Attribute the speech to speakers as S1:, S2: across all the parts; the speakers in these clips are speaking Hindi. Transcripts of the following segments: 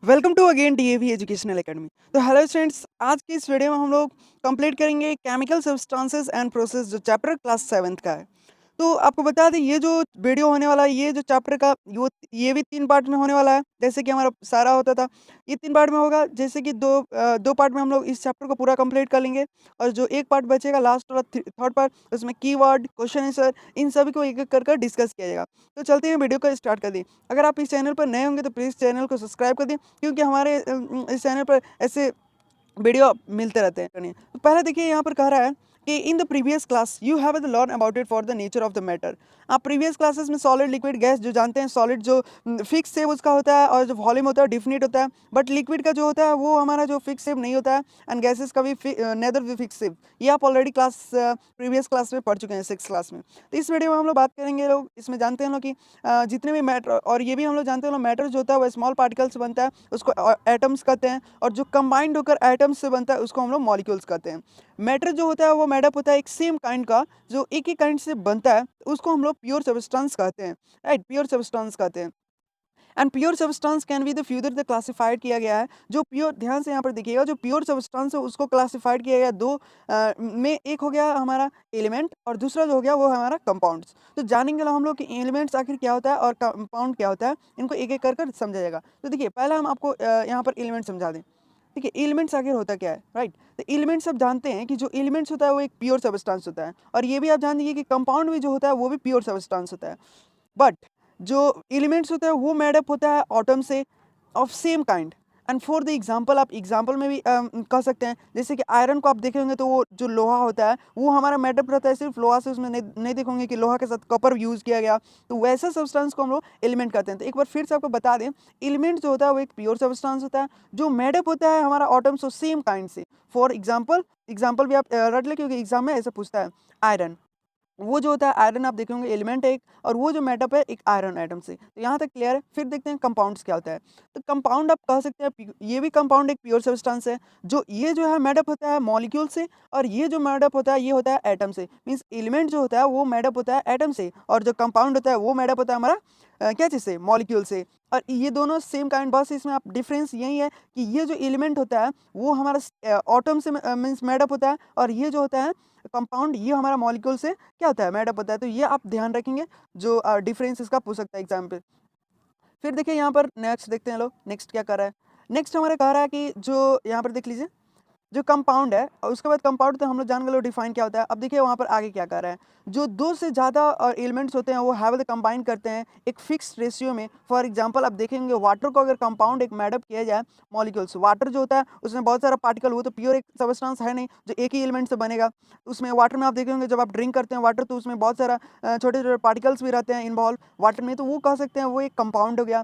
S1: Welcome to again DAV educational academy. तो हेलो स्टूडेंट्स, आज की इस वीडियो में हम लोग कंप्लीट करेंगे केमिकल सब्सटेंसेस एंड प्रोसेस, जो चैप्टर क्लास 7th का है। तो आपको बता दें, ये जो वीडियो होने वाला है, ये जो चैप्टर का ये भी 3 पार्ट में होने वाला है। जैसे कि हमारा सारा होता था, ये 3 पार्ट में होगा। जैसे कि 2 पार्ट में हम लोग इस चैप्टर को पूरा कंप्लीट कर लेंगे, और जो एक पार्ट बचेगा लास्ट वाला थर्ड पार्ट, उसमें कीवर्ड, क्वेश्चन आंसर, इन सभी को एक-एक कर डिस्कस किया जाएगा। तो चलते हैं, वीडियो को स्टार्ट कर दें। अगर आप इस चैनल पर नए होंगे तो प्लीज़ चैनल को सब्सक्राइब कर दें, क्योंकि हमारे इस चैनल पर ऐसे वीडियो मिलते रहते हैं करने। तो पहले देखिए, यहाँ पर कह रहा है कि in the previous class you have learn about it for the nature of the matter. आप प्रीवियस क्लासेस में सॉलिड, लिक्विड, गैस जो जानते हैं। सॉलिड जो फिक्स शेप उसका होता है, और जो वॉल्यूम होता है डिफिनिट होता है। बट लिक्विड का जो होता है वो हमारा जो फिक्स शेप नहीं होता है, एंड गैसेस का भी नेदर भी फिक्स शेप। ये आप ऑलरेडी प्रीवियस क्लास में पढ़ चुके हैं, 6th क्लास में। तो इस वीडियो में हम लोग बात करेंगे, लोग इसमें जानते हैं लोग कि जितने भी मैटर, और ये भी हम लोग जानते हैं लोग, मैटर जो होता है वो स्मॉल पार्टिकल से बनता है, उसको एटम्स कहते हैं। और जो कंबाइंड होकर एटम्स से बनता है उसको हम लोग मॉलिक्यूल्स कहते हैं। मैटर जो होता है वो मेडअप होता है एक सेम काइंड का, जो एक ही काइंड से बनता है, उसको हम लोग प्योर सब्सटेंस कहते हैं। राइट, प्योर सब्सटेंस कहते हैं। And pure substance can be the further the classified किया गया है। जो प्योर, ध्यान से यहाँ पर देखिएगा, जो प्योर सब्सटेंस है उसको क्लासिफाइड किया गया दो में। एक हो गया हमारा एलिमेंट, और दूसरा जो हो गया वो हमारा कंपाउंड्स। तो जानेंगे हम लोग कि एलिमेंट्स आखिर क्या होता है और कंपाउंड क्या होता है, इनको एक एक कर समझा जाएगा। तो देखिए, पहले हम आपको यहाँ पर एलिमेंट समझा दें। देखिए, एलिमेंट्स आखिर होता क्या है, राइट। तो एलिमेंट्स आप जानते हैं कि जो एलिमेंट्स होता है वो एक प्योर सब्सटेंस होता है, और ये भी आप जान दीजिए कि कंपाउंड भी जो होता है वो भी प्योर सब्सटेंस होता है। बट जो एलिमेंट्स होता है वो मेडअप होता है एटम से, of same kind. And for the example, आप एग्जांपल में भी कह सकते हैं। जैसे कि आयरन को आप देखे होंगे तो वो जो लोहा होता है वो हमारा मेडअप रहता है सिर्फ लोहा से। उसमें नहीं देखोगे कि लोहा के साथ कॉपर यूज़ किया गया। तो वैसा सब्सटेंस को हम लोग एलिमेंट कहते हैं। तो एक बार फिर से आपको बता दें, एलिमेंट जो होता है वो एक प्योर सब्सटेंस होता है, जो मेडअप होता है हमारा एटम्स ऑफ सेम काइंड से। फॉर एग्जाम्पल, एग्जाम्पल भी आप रट ले, क्योंकि एग्जाम में ऐसा पूछता है। आयरन, वो जो होता है आयरन, आप देखेंगे एलिमेंट है एक, और वो जो मेटअप है एक आयरन एटम से। तो यहाँ तक क्लियर है। फिर देखते हैं कंपाउंड्स क्या होता है। तो कंपाउंड आप कह सकते हैं, ये भी कंपाउंड एक प्योर सब्सटेंस है। जो ये जो है मेडअप होता है मॉलिक्यूल से, और ये जो मेडअप होता है ये होता है एटम से। मीन्स एलिमेंट जो होता है वो मेडअप होता है एटम से, और जो कंपाउंड होता है वो मेडअप होता है हमारा क्या चीज़ से, मॉलिक्यूल से। और ये दोनों सेम काइंड, बस इसमें आप डिफरेंस यही है कि ये जो एलिमेंट होता है वो हमारा एटम से मीन्स मेडअप होता है, और ये जो होता है कंपाउंड, ये हमारा मॉलिक्यूल से क्या होता है, मेडअप होता है। तो ये आप ध्यान रखेंगे, जो डिफरेंस इसका पूछ सकता है एग्जाम पे। फिर देखिए यहाँ पर नेक्स्ट देखते हैं लोग, नेक्स्ट क्या कर रहा है। नेक्स्ट हमारे कह रहा है कि जो यहाँ पर देख लीजिए, जो कंपाउंड है, और उसके बाद कंपाउंड तो हम लोग जान गए डिफाइन क्या होता है। अब देखिए वहाँ पर आगे क्या कर रहा है। जो दो से ज़्यादा एलिमेंट्स होते हैं वो हैव कंबाइन करते हैं एक फिक्स रेशियो में। फॉर एग्जांपल, आप देखेंगे वाटर को अगर कंपाउंड एक मेडअप किया जाए मॉलिक्यूल्स, वाटर जो होता है उसमें बहुत सारा पार्टिकल, वो तो प्योर एक सब्सटेंस है नहीं जो एक ही एलिमेंट से बनेगा। उसमें वाटर में आप देखेंगे, जब आप ड्रिंक करते हैं वाटर, तो उसमें बहुत सारा छोटे छोटे पार्टिकल्स भी रहते हैं इन्वॉल्व वाटर में, तो वो कह सकते हैं वो एक कंपाउंड हो गया।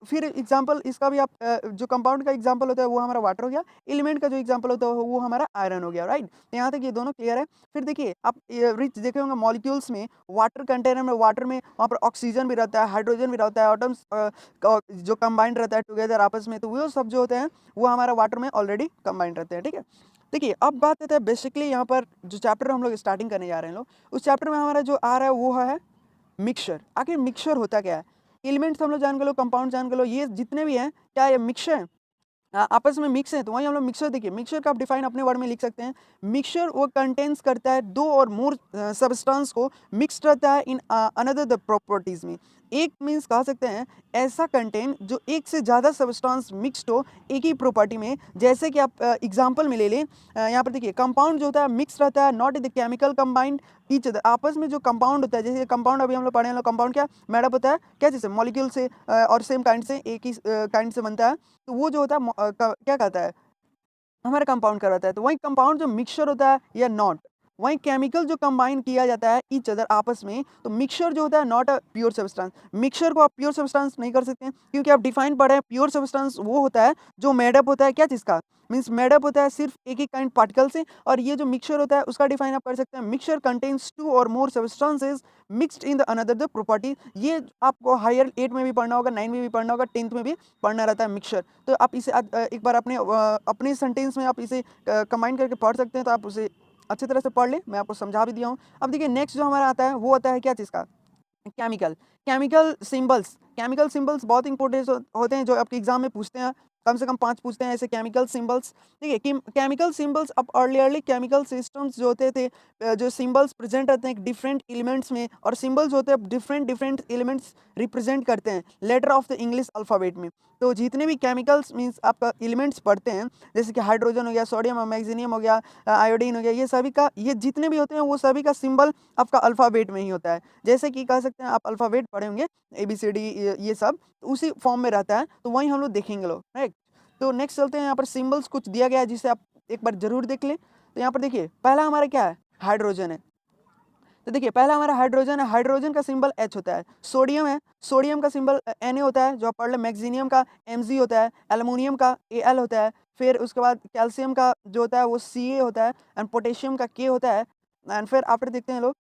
S1: फिर एग्जाम्पल इसका भी आप जो कंपाउंड का एग्जाम्पल होता है वो हमारा वाटर हो गया। एलिमेंट का जो एग्जांपल होता है वो हमारा आयरन हो गया, राइट। तो यहाँ तक ये दोनों क्लियर है। फिर देखिए, आप रिच देखे होंगे मॉलिक्यूल्स में, वाटर कंटेनर में, वाटर में वहाँ पर ऑक्सीजन भी रहता है, हाइड्रोजन भी रहता है, एटम्स जो कंबाइंड रहता है टुगेदर आपस में, तो वो सब जो होते हैं वो हमारा वाटर में ऑलरेडी कंबाइंड रहते हैं, ठीक है। देखिए, अब बात होता है बेसिकली यहाँ पर जो चैप्टर हम लोग स्टार्टिंग करने जा रहे हैं लोग, उस चैप्टर में हमारा जो आ रहा है वो है मिक्सचर। आखिर मिक्सचर होता क्या है। एलिमेंट्स हम लोग जान के लो, कंपाउंड जान के लो, ये जितने भी हैं क्या ये मिक्सचर है, आपस में मिक्स है। तो वहीं हम लोग मिक्सचर, देखिए मिक्सचर का आप डिफाइन अपने वर्ड में लिख सकते हैं। मिक्सचर वो कंटेन्स करता है दो और मोर सब्सटेंस को मिक्स रहता है इन अनदर द प्रॉपर्टीज में। एक मीन्स कह सकते हैं ऐसा कंटेंट जो एक से ज़्यादा सब्सटेंस मिक्सड हो एक ही प्रॉपर्टी में। जैसे कि आप एग्जांपल में ले लें, यहाँ पर देखिए कंपाउंड जो होता है मिक्स रहता है, not the chemical combined each other. आपस में जो कंपाउंड होता है, जैसे कंपाउंड अभी हम लोग पढ़े हैं, कंपाउंड क्या मेडअप होता है, क्या चीज़ से, मॉलिक्यूल से, और सेम काइंड से, एक ही काइंड से बनता है। तो वो जो होता है क्या कहता है, हमारा कंपाउंड करवाता है। तो वही कंपाउंड जो मिक्सचर होता है या नॉट, वही केमिकल जो कंबाइन किया जाता है ईच अदर आपस में, तो मिक्सचर जो होता है not a pure substance. Mixture को आप प्योर सब्सटेंस नहीं कर सकते हैं, क्योंकि आप डिफाइन पढ़े हैं प्योर सब्सटेंस वो होता है जो मेडअप होता है क्या चीज़ का, मीन्स मेडअप होता है सिर्फ एक ही काइंड पार्टिकल से। और ये जो मिक्सचर होता है उसका डिफाइन आप कर सकते हैं, मिक्सचर कंटेन्स टू और more substances mixed in the another the property. ये आपको हायर 8 में भी पढ़ना होगा, 9 में भी पढ़ना होगा, 10th में भी पढ़ना रहता है मिक्सचर। तो आप इसे एक बार अपने सेंटेंस में आप इसे कंबाइन करके पढ़ सकते हैं। तो आप उसे अच्छी तरह से पढ़ लें, मैं आपको समझा भी दिया हूँ। अब देखिए नेक्स्ट जो हमारा आता है वो आता है क्या चीज़ का, केमिकल। केमिकल सिंबल्स बहुत इंपॉर्टेंट होते हैं, जो आपके एग्जाम में पूछते हैं, कम से कम 5 पूछते हैं ऐसे केमिकल सिंबल्स। ठीक है, केमिकल सिंबल्स अब अर्ली केमिकल सिस्टम्स जो होते थे, जो सिंबल्स प्रेजेंट रहते हैं डिफरेंट एलिमेंट्स में, और सिंबल्स होते हैं डिफरेंट एलिमेंट्स रिप्रेजेंट करते हैं letter of the English alphabet में। तो जितने भी केमिकल्स मीन्स आपका एलिमेंट्स पढ़ते हैं, जैसे कि हाइड्रोजन हो गया, सोडियम मैग्नीशियम हो गया, आयोडीन हो गया, ये सभी का, ये जितने भी होते हैं वो सभी का सिंबल आपका अल्फ़ाबेट में ही होता है। जैसे कि कह सकते हैं आप अल्फ़ाबेट पढ़े होंगे, ABCD ये सब उसी फॉर्म में रहता है, तो वही हम लोग देखेंगे लोग, राइट। तो नेक्स्ट चलते हैं, यहाँ पर सिंबल्स कुछ दिया गया है जिसे आप एक बार जरूर देख लें। तो यहाँ पर देखिए, पहला हमारा क्या है, हाइड्रोजन है। तो देखिए पहला हमारा हाइड्रोजन है, हाइड्रोजन का सिंबल H होता है। सोडियम है, सोडियम का सिंबल Na होता है, जो आप पढ़ लें। मैग्नीशियम का Mg होता है, एल्युमिनियम का Al होता है, फिर उसके बाद कैल्शियम का जो होता है वो Ca होता है, एंड पोटेशियम का K होता है। एंड फिर आफ्टर देखते हैं लोग,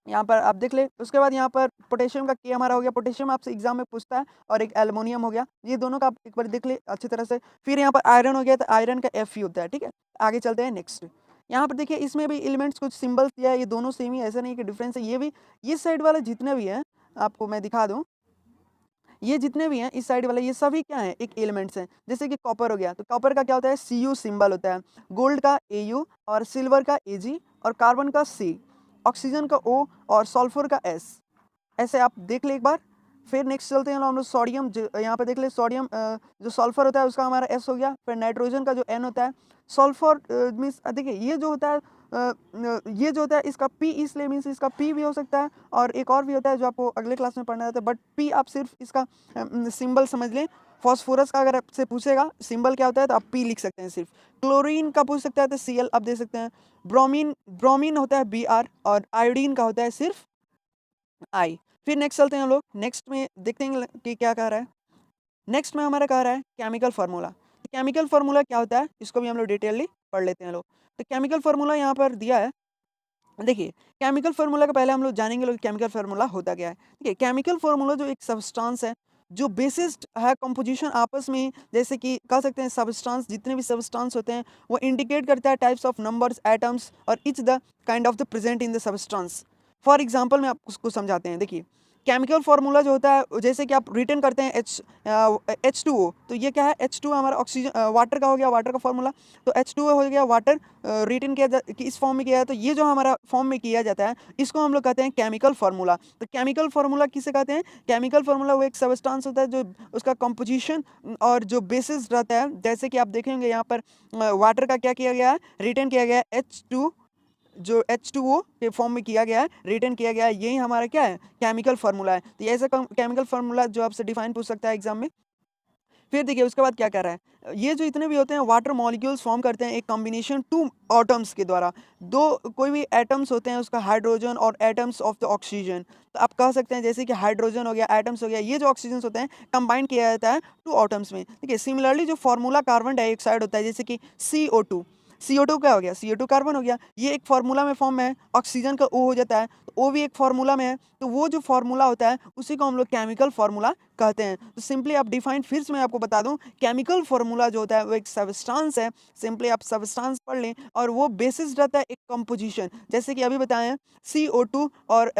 S1: यहाँ पर आप देख ले, उसके बाद यहाँ पर पोटेशियम का K हमारा हो गया, पोटेशियम आपसे एग्जाम में पूछता है, और एक एल्युमिनियम हो गया, ये दोनों का आप एक बार देख ले अच्छी तरह से। फिर यहाँ पर आयरन हो गया, तो आयरन का Fe होता है, ठीक है। आगे चलते हैं नेक्स्ट। यहाँ पर देखिए इसमें भी एलिमेंट्स कुछ सिंबल्स दिया है, ये दोनों सेम ही, ऐसा नहीं कि डिफरेंस है। ये भी, इस साइड वाले जितने भी हैं आपको मैं दिखा दूँ, ये जितने भी हैं इस साइड वाले, ये सभी क्या हैं, एक एलिमेंट्स हैं। जैसे कि कॉपर हो गया, तो कॉपर का क्या होता है, Cu सिंबल होता है, गोल्ड का Au, और सिल्वर का Ag, और कार्बन का C, ऑक्सीजन का O, और सल्फर का S। ऐसे आप देख ले एक बार। फिर नेक्स्ट चलते हैं हम लोग सोडियम, यहाँ पे देख ले, सोडियम जो सल्फर होता है उसका हमारा S हो गया। फिर नाइट्रोजन का जो N होता है, सल्फर मीन्स देखिए ये जो होता है ये जो होता है इसका P, इसलिए मीन्स इसका P भी हो सकता है, और एक और भी होता है जो आपको अगले क्लास में पढ़ना रहता है, बट P आप सिर्फ इसका सिंबल समझ लें। फॉस्फोरस का अगर आपसे पूछेगा सिंबल क्या होता है, तो आप P लिख सकते हैं सिर्फ। क्लोरीन का पूछ सकता है तो Cl आप दे सकते हैं। ब्रोमीन ब्रोमीन होता है Br, और आयोडीन का होता है सिर्फ I। फिर नेक्स्ट चलते हैं हम लोग, नेक्स्ट में देखते हैं कि क्या कह रहा है। नेक्स्ट में हमारा कह रहा है केमिकल फार्मूला। तो केमिकल फार्मूला क्या होता है, इसको भी हम लोग डिटेलली पढ़ लेते हैं लोग। तो केमिकल फार्मूला यहाँ पर दिया है, देखिए केमिकल फार्मूला का पहले हम लोग जानेंगे लोग केमिकल फार्मूला होता क्या है। देखिए केमिकल फार्मूला जो एक सब्सटेंस है जो बेसिस्ड है कंपोजिशन आपस में, जैसे कि कह सकते हैं सब्सटेंस, जितने भी सब्सटेंस होते हैं वो इंडिकेट करता है टाइप्स ऑफ नंबर्स, एटम्स, और etch the kind of the present in the substance. For example में आपको उसको समझाते हैं। देखिए केमिकल फार्मूला जो होता है, जैसे कि आप रिटर्न करते हैं H2O, तो ये क्या है, H2 हमारा ऑक्सीजन वाटर का हो गया, वाटर का फार्मूला। तो H2O हो गया वाटर, रिटर्न किया कि इस फॉर्म में किया है, तो ये जो हमारा फॉर्म में किया जाता है इसको हम लोग कहते हैं केमिकल फार्मूला। तो केमिकल फार्मूला किसे कहते हैं, केमिकल फार्मूला वो एक सब्सटेंस होता है जो उसका कंपोजिशन और जो बेसिस रहता है, जैसे कि आप देखेंगे यहाँ पर वाटर का क्या किया गया है, रिटर्न किया गया है H2, जो H2O के फॉर्म में किया गया है, रिटर्न किया गया है, यही हमारा क्या है, केमिकल फार्मूला है। तो ये ऐसा केमिकल फार्मूला जो आपसे डिफाइन पूछ सकता है एग्जाम में। फिर देखिए उसके बाद क्या कर रहा है, ये जो इतने भी होते हैं वाटर मॉलिक्यूल्स फॉर्म करते हैं एक कॉम्बिनेशन टू एटम्स के द्वारा। दो कोई भी एटम्स होते हैं उसका हाइड्रोजन और एटम्स ऑफ द ऑक्सीजन, तो आप कह सकते हैं जैसे कि हाइड्रोजन हो गया, एटम्स हो गया, ये जो ऑक्सीजन होते हैं कंबाइन किया जाता है टू एटम्स में। देखिए सिमिलरली जो फार्मूला कार्बन डाइऑक्साइड होता है, जैसे कि CO2, CO2 क्या हो गया, CO2 कार्बन हो गया, ये एक फार्मूला में फॉर्म है, ऑक्सीजन का O हो जाता है, तो O भी एक फार्मूला में है, तो वो जो फार्मूला होता है उसी को हम लोग केमिकल फार्मूला कहते हैं। तो सिंपली आप डिफाइन फिर से मैं आपको बता दूं, केमिकल फार्मूला जो होता है वो एक सब्सटेंस है, सिंपली आप सब्सटेंस पढ़ लें, और वो बेसिस रहता है एक कंपोजिशन, जैसे कि अभी बताएं CO2 और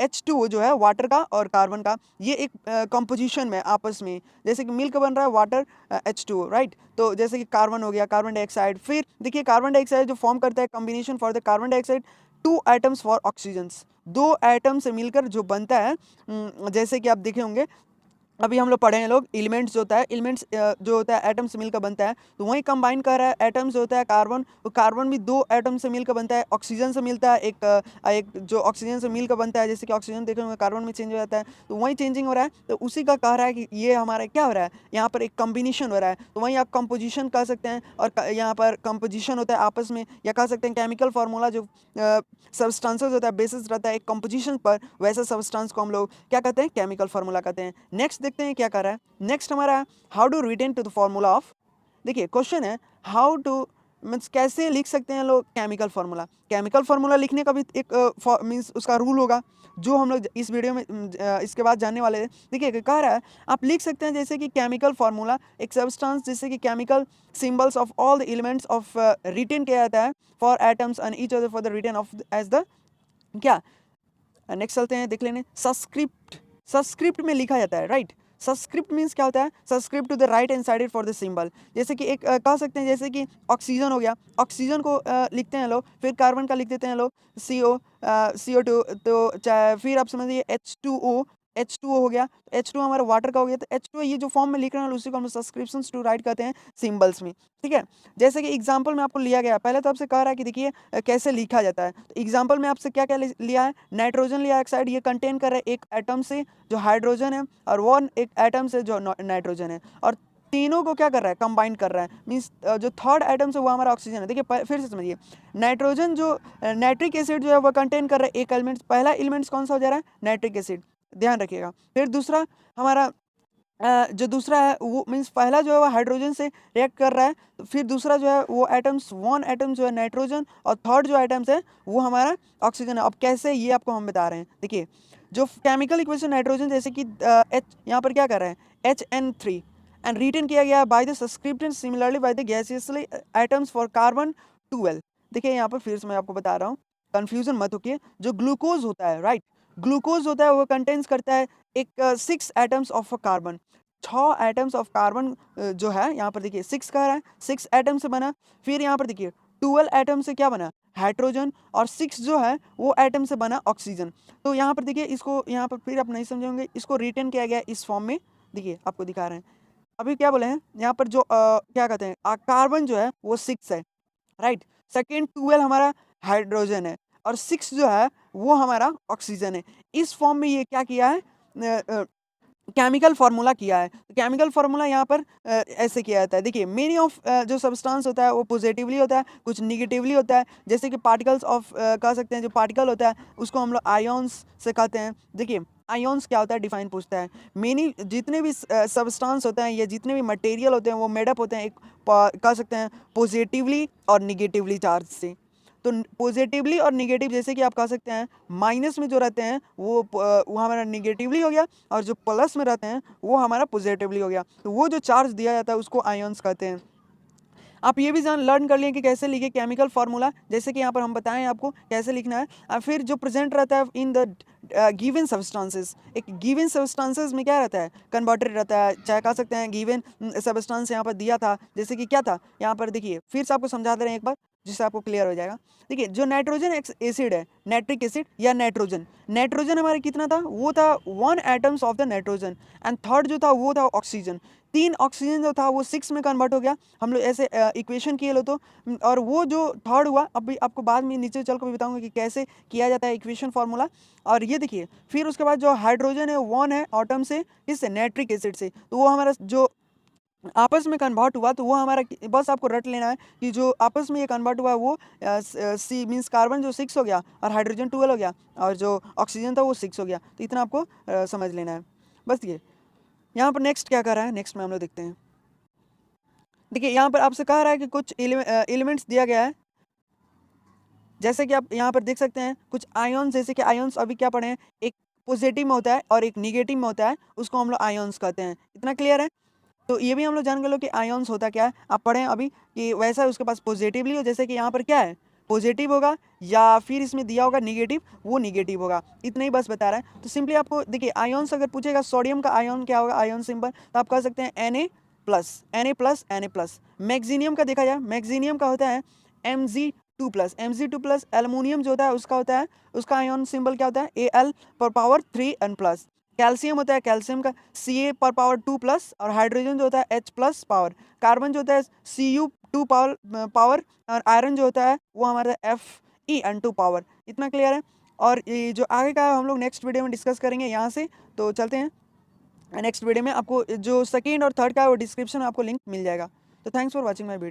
S1: H2O जो है वाटर का और कार्बन का, ये एक कंपोजिशन में आपस में, जैसे कि मिल्क बन रहा है वाटर H2O, राइट। तो जैसे कि कार्बन हो गया, कार्बन डाइऑक्साइड, फिर देखिए कार्बन डाइऑक्साइड जो फॉर्म करता है combination for the carbon dioxide, two atoms for oxygens, दो एटम से मिलकर जो बनता है, जैसे कि आप देखे होंगे अभी हम लोग पढ़े हैं लोग, एलिमेंट्स जो होता है, एलिमेंट्स जो होता है एटम से मिलकर बनता है, तो वही कंबाइन कर रहा है एटम्स होता है कार्बन, तो कार्बन भी दो एटम से मिलकर बनता है, ऑक्सीजन से मिलता है, एक जो ऑक्सीजन से मिलकर बनता है, जैसे कि ऑक्सीजन देखे होंगे कार्बन में चेंज हो जाता है, तो वही चेंजिंग हो रहा है, तो उसी का कह रहा है कि ये हमारा क्या हो रहा है, यहाँ पर एक कम्बिनेशन हो रहा है, तो वहीं आप कंपोजिशन कह सकते हैं, और यहाँ पर कंपोजिशन होता है आपस में, या कह सकते हैं केमिकल फार्मूला जो सब्सटेंसेस होता है बेसिस रहता है एक कंपोजिशन पर, वैसे सब्सटेंस को हम लोग क्या कहते हैं, केमिकल फार्मूला कहते हैं। नेक्स्ट देखते हैं क्या कर रहा है, नेक्स्ट हमारा how to return to the formula of. देखिए क्वेश्चन है हाउ टू मीन्स कैसे लिख सकते हैं लोग केमिकल फार्मूला। केमिकल फार्मूला लिखने का भी एक मीन्स उसका रूल होगा जो हम लोग इस वीडियो में इसके बाद जानने वाले हैं। देखिए कह रहा है आप लिख सकते हैं जैसे कि केमिकल फार्मूला एक सब्सटेंस, जैसे कि chemical symbols of all the elements of return किया जाता है for atoms and each other for the return of as the क्या नेक्स्ट चलते हैं, देख लेने सब्सक्रिप्ट। सब्सक्रिप्ट में लिखा जाता है, राइट। सब्सक्रिप्ट मीन्स क्या होता है? Subscript to the right hand side for the symbol. जैसे कि एक कह सकते हैं, जैसे कि ऑक्सीजन हो गया, ऑक्सीजन को लिखते हैं लोग, फिर कार्बन का लिख देते हैं लोग CO2, तो चाहे फिर आप समझिए H2O हो गया, H2 हमारा वाटर का हो गया, तो H2 ये जो फॉर्म में लिख रहे हैं उसी को हम सब्सक्रिप्शंस टू राइट कहते हैं सिंबल्स में, ठीक है। जैसे कि एग्जांपल में आपको लिया गया, पहले तो आपसे कह रहा है कि देखिए कैसे लिखा जाता है। तो एग्जांपल में आपसे क्या क्या लिया है, नाइट्रोजन लिया एक साइड, ये कंटेन कर रहा है एक एटम से जो हाइड्रोजन है, और वन एक एटम से जो नाइट्रोजन है, और तीनों को क्या कर रहा है? कंबाइन कर रहा है। मीन्स जो थर्ड आइटम से वो हमारा ऑक्सीजन है। देखिए फिर से समझिए, नाइट्रोजन जो नाइट्रिक एसिड जो है वो कंटेन कर रहा है एक एलिमेंट, पहला एलिमेंट्स कौन सा हो जा रहा है? नाइट्रिक एसिड, ध्यान रखिएगा। फिर दूसरा हमारा जो दूसरा है वो मीन्स पहला जो है वो हाइड्रोजन से रिएक्ट कर रहा है, तो फिर दूसरा जो है वो एटम्स, वन एटम जो है नाइट्रोजन, और थर्ड जो एटम्स है वो हमारा ऑक्सीजन है। अब कैसे, ये आपको हम बता रहे हैं। देखिए जो केमिकल इक्वेशन नाइट्रोजन, जैसे कि H यहाँ पर क्या कर रहे हैं? HN3 एंड रिटन किया गया by the subscript similarly by the gaseously atoms for carbon 12। देखिए यहाँ पर फिर से मैं आपको बता रहा हूँ, कंफ्यूजन मत होइए। जो ग्लूकोज होता है, राइट, ग्लूकोज होता है वो कंटेन्स करता है एक 6 atoms of carbon, 6 atoms of carbon जो है यहाँ पर देखिए 6 कह रहा है, 6 एटम से बना। फिर यहाँ पर देखिए 12 एटम से क्या बना? हाइड्रोजन, और 6 जो है वो एटम से बना ऑक्सीजन। तो यहाँ पर देखिए, इसको यहाँ पर फिर आप नहीं समझेंगे, इसको रिटर्न किया गया इस फॉर्म में। देखिए आपको दिखा रहे हैं, अभी क्या बोले हैं यहाँ पर, जो क्या कहते हैं, कार्बन जो है वो 6 है, राइट। सेकेंड 12 हमारा हाइड्रोजन है, और 6 जो है वो हमारा ऑक्सीजन है। इस फॉर्म में ये क्या किया है? केमिकल फार्मूला किया है। तो केमिकल फार्मूला यहाँ पर ऐसे किया जाता है। देखिए मेनी ऑफ जो सब्सटेंस होता है वो पॉजिटिवली होता है, कुछ निगेटिवली होता है। जैसे कि पार्टिकल्स ऑफ कह सकते हैं, जो पार्टिकल होता है उसको हम लोग आयोन्स से कहते हैं। देखिए आयोन्स क्या होता है, डिफाइन पूछता है। मेनी जितने भी सब्सटेंस होते हैं या जितने भी मटेरियल होते हैं वो मेडअप होते हैं एक कह सकते हैं पॉजिटिवली और निगेटिवली चार्ज से। तो पॉजिटिवली और निगेटिव, जैसे कि आप कह सकते हैं माइनस में जो रहते हैं वो हमारा निगेटिवली हो गया, और जो प्लस में रहते हैं वो हमारा पॉजिटिवली हो गया। तो वो जो चार्ज दिया जाता है उसको आयन्स कहते हैं। आप ये भी लर्न कर लिए कि कैसे लिखे केमिकल फार्मूला, जैसे कि यहाँ पर हम बताएं आपको कैसे लिखना है। फिर जो प्रेजेंट रहता है इन द गिवन सब्सटेंसेस, एक गिवन सब्सटेंसेस में क्या रहता है? कन्वर्टेड रहता है, चाहे कह सकते हैं गिवन सब्सटेंस यहाँ पर दिया था, जैसे कि क्या था यहाँ पर। देखिए फिर से आपको समझा दे रहे हैं एक बार, जिससे आपको क्लियर हो जाएगा। देखिए जो नाइट्रोजन एसिड है, नाइट्रिक एसिड या नाइट्रोजन, नाइट्रोजन हमारे कितना था? वो था 1 atoms of the nitrogen, and third जो था वो था ऑक्सीजन। 3 ऑक्सीजन जो था वो 6 में कन्वर्ट हो गया। हम लोग ऐसे इक्वेशन किए लो तो, और वो जो थर्ड हुआ, अभी आपको बाद में नीचे चल कर भी बताऊंगा कि कैसे किया जाता है इक्वेशन फार्मूला। और ये देखिए फिर उसके बाद जो हाइड्रोजन है 1 है एटम से, किससे? नाइट्रिक एसिड से। तो वो हमारा जो आपस में कन्वर्ट हुआ, तो वो हमारा बस आपको रट लेना है कि जो आपस में ये कन्वर्ट हुआ वो सी मीन्स कार्बन जो 6 हो गया, और हाइड्रोजन 12 हो गया, और जो ऑक्सीजन था वो 6 हो गया। तो इतना आपको समझ लेना है बस। ये यहाँ पर नेक्स्ट क्या कर रहा है, नेक्स्ट में हम लोग देखते हैं। देखिए यहाँ पर आपसे कह रहा है कि कुछ एलिमेंट्स दिया गया है, जैसे कि आप यहाँ पर देख सकते हैं कुछ आयन्स, जैसे कि आयन्स अभी क्या पढ़े हैं, एक पॉजिटिव में होता है और एक निगेटिव में होता है, उसको हम लोग आयन्स कहते हैं। इतना क्लियर है? तो ये भी हम लोग जान गए लो कि आयन्स होता क्या है, आप पढ़ें अभी कि वैसा उसके पास पॉजिटिवली हो, जैसे कि यहाँ पर क्या है पॉजिटिव होगा, या फिर इसमें दिया होगा निगेटिव, वो निगेटिव होगा। इतना ही बस बता रहा है। तो सिंपली आपको देखिए आयन्स अगर पूछेगा सोडियम का आयन क्या होगा, आयन सिंबल, तो आप कह सकते हैं Na+, मैग्नीशियम का देखा जाए, मैग्नीशियम का होता है Mg2+, एल्युमिनियम जो होता है उसका होता है, उसका आयन सिंबल क्या होता है Al3N+। कैल्शियम होता है, कैल्शियम का Ca2+, और हाइड्रोजन जो होता है H+ पावर, कार्बन जो होता है Cu2 पावर, और आयरन जो होता है वो हमारा Fe2 पावर। इतना क्लियर है? और ये जो आगे का हम लोग नेक्स्ट वीडियो में डिस्कस करेंगे यहाँ से। तो चलते हैं नेक्स्ट वीडियो में, आपको जो सेकेंड और थर्ड का वो डिस्क्रिप्शन में आपको लिंक मिल जाएगा। तो thanks for watching my video.